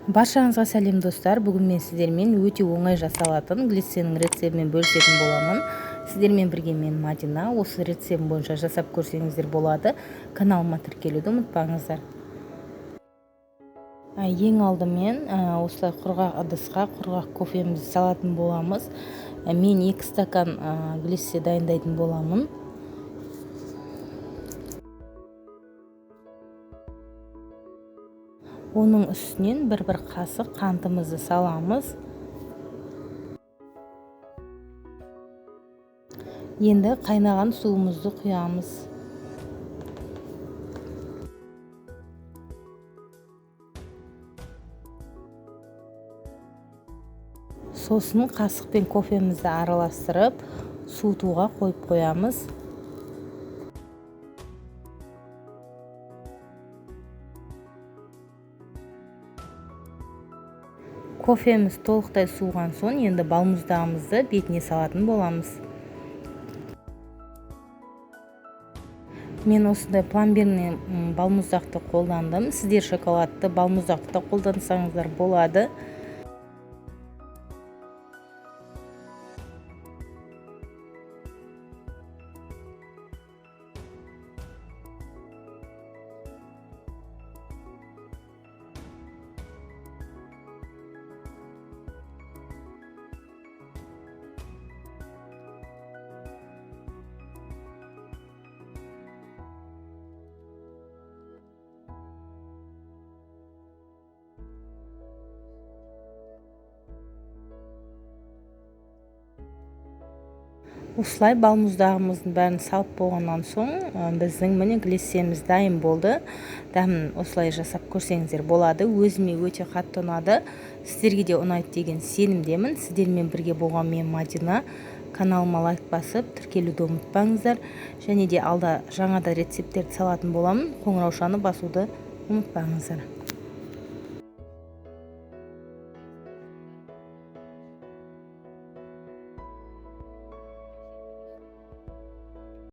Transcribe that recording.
Баршаңызға сәлем достар. Бүгін мен сіздермен өте оңай жасалатын глициннің рецептімен бөлісетін боламын. Сіздермен бірге мен Мадина. Осы рецепт бойынша жасап көрсеңіздер болады. Каналыма тіркелуді ұмытпаңыздар. Ең алдымен осылай құрғақ ыдысқа құрғақ кофемізді салатын боламыз. Мен 2 стакан глиссе дайындайтын боламын. Оның үстінен бір қасық қантымызды саламыз. Енді қайнаған суымызды құямыз. Сосын қасықпен кофемізді араластырып, суытуға қойып қоямыз. Кофеміз толықтай суыған соң, енді балмұздағымызды бетіне салатын боламыз. Мен осындай пломбирный балмұздақты қолдандым. Сіздер шоколадты балмұздақты да қолдансаңыздар болады. Осылай балмұздағымыздың бәрін салып болғаннан соң, біздің міне глиссеміз дайын болды. Дәмін осылай жасап көрсеңіздер болады. Өзіме өте қатты ұнады. Сіздерге де ұнайды деген сенімдемін. Сіздермен бірге болған мен Мадина. Каналыма лайк басып, тіркелуді ұмытпаңыздар. Және де алда жаңада рецепттерді салатын боламын. Қоңыраушаны басуды ұмытпаңыздар.